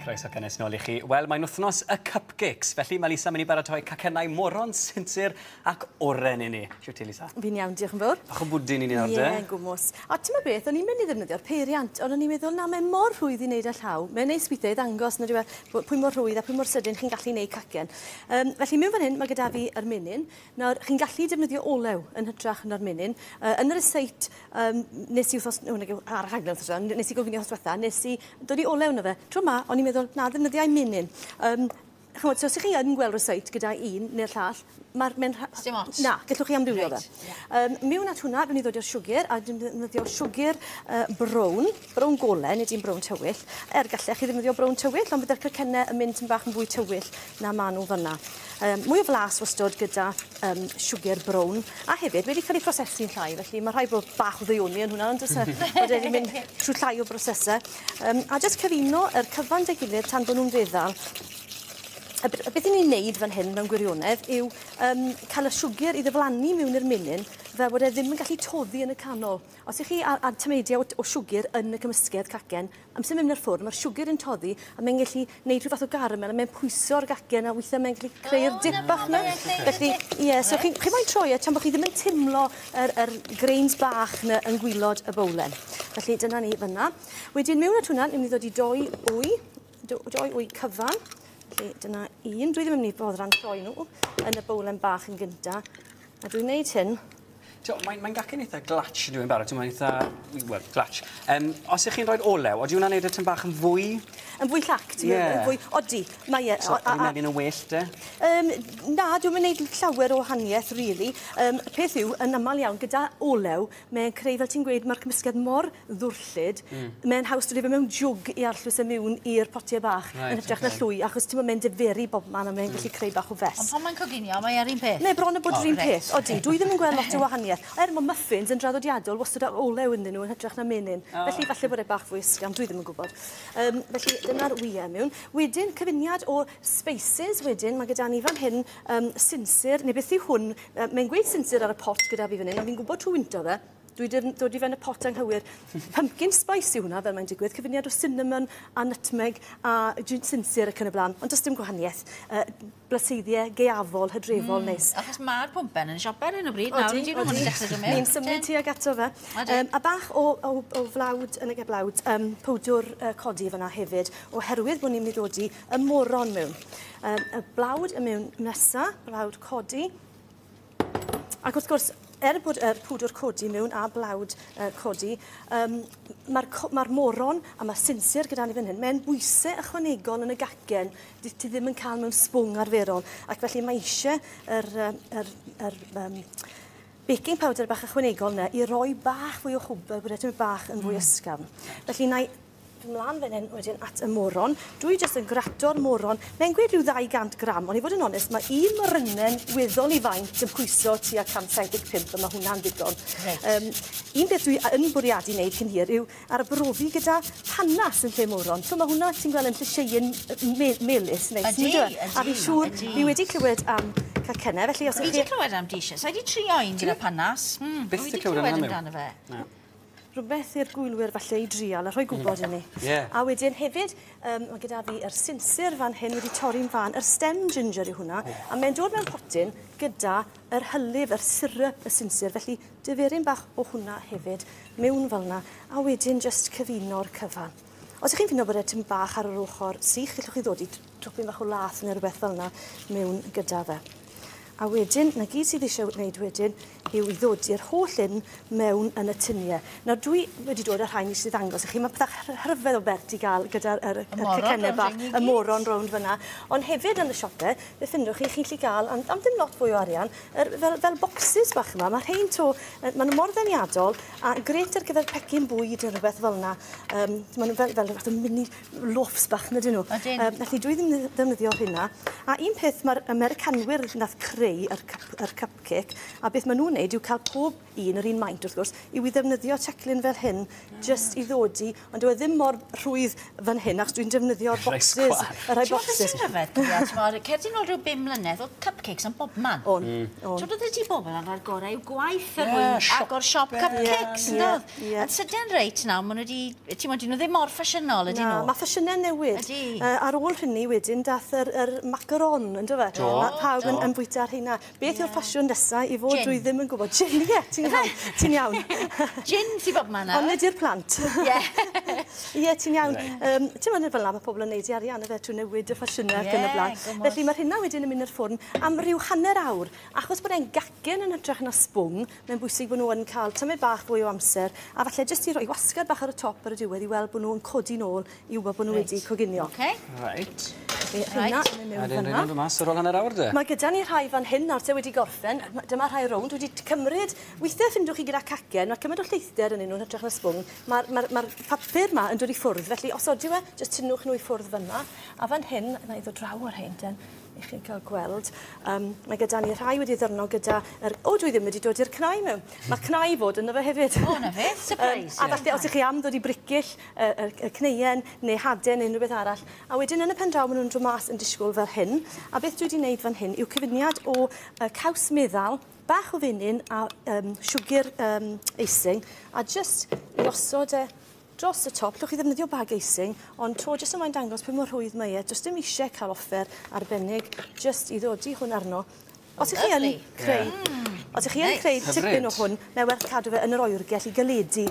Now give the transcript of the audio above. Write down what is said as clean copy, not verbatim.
Croeso cynnes nôl i chi. Wel, mae'n wythnos y cupcakes, felly mae Lisa mynd i baratoi cacennau moron, sinsir ac oren i ni. Siw ti, Lisa? Fi'n iawn, diolch yn fawr. Bach o bwdin i ni nawr, de? Ie, gwmws. A ti'n meddwl beth, o'n i'n mynd i ddefnyddio'r peiriant, ond o'n i'n meddwl na, mae'n mor rhwydd i wneud y llaw. Mae'n neis weithiau i ddangos na pwy mor rhwydd a pwy mor sydyn chi'n gallu wneud cacen. Felly, mewn fan hyn, mae gyda fi yr menyn. Nawr, chi'n gallu defnyddio olew yn hytrach yn yr menyn. Yn yr eseit, nes i wthos, ar y rhaglen wthos, nes i gofyn i wthos nes i dod i olew na fe. Tro ma, o'n i'n meddwl, na, ddefnyddiau menyn. Chymod, so os ych chi yn gweld ryseit gyda un neu'r llall, mae'n... Na, gallwch chi amrywio fe. Mewn at hwnna, dwi'n i ddod o'r siwgr, a dwi'n ddefnyddio siwgr brown golau, nid i'n brown tywyll. Gallech chi ddefnyddio brown tywyll, ond byddai'r cacennau yn mynd yn bach yn fwy tywyll na maen nhw fyna. Mwy o flas wastod gyda siwgr brown, a hefyd wedi cael ei prosesu'n llai, felly mae rhai bod bach o ddeioni yn hwnna, ond wedi mynd trwy llai o brosesau. A jyst cyfuno yr cyfan dy gilydd tan bod nhw'n feddal. Beth i ni'n neud fan hyn mewn gwirionedd yw cael y siwgr i ddiflannu mewn i'r menyn fel bod e ddim yn gallu toddi yn y canol. Os ych chi ar tymedia o siwgr yn y cymysgedd cacen, amser mewn i'r ffwrdd, mae'r siwgr yn toddi a mae'n gallu gwneud rhyw fath o garamel a mae'n pwyso'r gacen a weithiau mae'n gallu creu'r dip bach yna. Felly, ie, so chi moyn troi tan bod chi ddim yn timlo yr grains bach yna yn gwylod y bowlen. Felly, dyna ni fyna. Wedyn, mewn at hwnna, ni'n mynd i ddod i doi wy cyfan. Felly, dyna un. Dwi ddim yn mynd i boddran troi nhw yn y bowlen bach yn gynta. A dwi'n gwneud hyn. Mae'n gacen eitha glatch dwi'n barod. Mae'n eitha... Wel, glatch. Os ych chi'n rhoi olew, oeddi hwnna'n neud y tyn bach yn fwy? Yn fwy llac, ti'n meddwl? Odi, mae e. So, oeddi'n meddwl yn y well, de? Na, dwi'n mynd llawer o wahaniaeth, really. Peth yw, yn aml iawn, gyda olew, mae'n creu, fel ti'n gweud, mae'r cymysgedd mor ddwrllyd. Mae'n haws dod i fe mewn jwg i arllwys y mewn i'r potiau bach yn hytrach na llwy, achos ti'n mynd diferi bobman a mae'n gallu creu bach o fes. Ond pan mae'n coginio, mae ar un peth? Ne, bron y bod yr un peth. Odi, dwi ddim yn gweld lot o wahaniaeth. Mae muffins yn draddodiadol, wastad o olew ynddyn nhw yn hytrach na menyn. Felly, falle bod e bach fwy ysgam, dwi ddim yn gwybod. Felly, dyna'r wyau mewn. Wedyn, cyfuniad o spices wedyn, mae gyda ni fan hyn sinsir, neu beth yw hwn, mae'n gweud sinsir ar y pot gyda fi fan hyn, ond fi'n gwybod trwy wynto fe. Dwi wedi dod i fe'n y pot anghywir. Pumpkin spice yw hwnna, fel mae'n digwydd, cyfuniad o cinnamon a nutmeg a sinsir ac yn y blaen. Ond does dim gwahaniaeth. Blaseiddiau gaeafol, hydrefol, neis. Achos mae'r pwmpen yn sioper yn y bryd. Nawr, ydyn nhw'n dechrau dod mewn. Ni'n symud tuag ato fe. A bach o flawd yn y geblawd, powdwr codi fyna hefyd, oherwydd bod ni'n mynd i ddod i y moron mewn. Y blawd y mewn nesa, blawd codi. Ac wrth gwrs, bod yr pwdwr codi mewn a blawd codi, mae'r moron a mae'r sinsir gyda ni fan hyn, mae'n bwysau ychwanegol yn y gacen, ti ddim yn cael mewn sbwng arferol. Ac felly mae eisiau yr baking powder bach ychwanegol yna i roi bach fwy o chwbl, bod e'n bach yn fwy ysgafn. Felly na i ymlaen fan hyn wedyn at y moron. Dwi jyst yn grato'r moron. Mae'n gweud rhyw 200 gram, ond i fod yn onest, mae un morynnen weddol i faint yn pwyso tua 175, a mae hwnna'n ddigon. Un beth dwi yn bwriadu wneud cyn hir yw arbrofi gyda panas yn lle moron. So mae hwnna, ti'n gweld, yn llyseien melys. Ydy. A fi siŵr, fi wedi clywed am cacennau, felly os ydych chi... Fi wedi clywed am dishes. Sa'i di trio un gyda panas. Byth wedi clywed amdano fe. Rhywbeth i'r gwylwyr falle i drial a rhoi gwybod i ni. A wedyn hefyd, mae gyda fi yr sinsir fan hyn wedi torri'n fan, yr stem ginger yw hwnna, a mae'n dod mewn potyn gyda yr hylif, yr syrup y sinsir, felly dyferyn bach o hwnna hefyd mewn fel yna, a wedyn just cyfuno'r cyfan. Os ych chi'n ffindo bod e tym bach ar yr ochr sych, gallwch chi ddod i dropyn bach o lath neu rhywbeth fel yna mewn gyda fe. A wedyn, na gyd sydd eisiau wneud wedyn, yw i ddod i'r holl un mewn yn y tiniau. Nawr, dwi wedi dod â'r rhain i sydd ddangos i chi. Mae pethau rhyfedd o bert i gael gyda'r cacennau bach, y moron rownd fyna. Ond hefyd yn y siopau, fe ffindwch chi'n gallu gael, am ddim lot fwy o arian, fel bocsys bach yma. Mae'r rhain to, maen nhw mor ddeniadol, a gret ar gyfer pecyn bwyd yn rhywbeth fel yna. Maen nhw fel rhywbeth o mini lofs bach, na dyn nhw. Felly dwi ddim ddefnyddio hynna. A un peth mae'r Americanwyr nath creu greu yr cupcake, a beth maen nhw'n neud yw cael pob un yr un maint wrth gwrs, yw i ddefnyddio teclyn fel hyn, just i ddodi, ond dyw e ddim mor rhwydd fan hyn, achos dwi'n defnyddio'r boxes, y rhai boxes. Ti'n rhyfedd, Cerdyn nôl rhyw 5 mlynedd, oedd cupcakes yn bob man. Ti'n dod ydi bobl yn rhaid gorau yw gwaith agor siop cupcakes, dod? Yn sydyn reit nawr, maen nhw wedi, ti'n mwyn, nhw ddim mor ffasiynol, ydy nhw? Mae ffasiynau newid. Ar ôl hynny wedyn, dath yr macaron, yn dyfa? Mae pawb yn bwyta ar hynna. Beth yw'r ffasiwn nesaf i fod dwi ddim yn gwybod? Gin, ie, ti'n iawn. Gin ti bob man nawr? Ond nid i'r plant. Ie, ti'n iawn. Ti'n mwyn fel yna, mae pobl yn neud i arian, trwy newid y ffasiynau ac yn y blaen. Felly mae'r hynna wedyn yn mynd i'r ffwrn am ryw hanner awr. Achos bod e'n gacen yn hytrach na sbwng, mae'n bwysig bod nhw yn cael tymau bach fwy o amser, a falle jyst i roi wasgad bach ar y top ar y diwedd i weld bod nhw'n codi nôl i wybod bod nhw wedi coginio. Reit. Mae gyda ni rhai fan hyn nawr te wedi gorffen. Dyma rhai rownd. Wedi cymryd, weithiau ffindwch chi gyda cacen, mae cymryd o lleithder yn nhw'n hytrach na sbwng. Mae'r papur yma yn dod i ffwrdd, felly os oeddi we, jyst tynwch nhw i ffwrdd fyna. A fan hyn, yna i ddod draw ar hyn, i chi'n cael gweld. Mae gyda ni rhai wedi ddyrno gyda... dwi ddim wedi dod i'r cnau mewn. Mae cnau fod yna fe hefyd. O, na fe, surprise. A falle, os ych chi am ddod i bricill y cneuen neu haden neu rhywbeth arall. A wedyn yn y pen draw, maen nhw'n dod mas yn disgwyl fel hyn. A beth dwi wedi wneud fan hyn yw cyfuniad o caws meddal, bach o fenyn a siwgr eising, a just i osod dros y top. Llwch chi ddefnyddio bag eising, ond tro jyst ymlaen dangos pwy mor rhwydd mae e. Does dim eisiau cael offer arbennig, jyst i ddodi hwn arno. Os ych chi yn creu tipyn o hwn, mae werth cadw fe yn yr oergell i galedu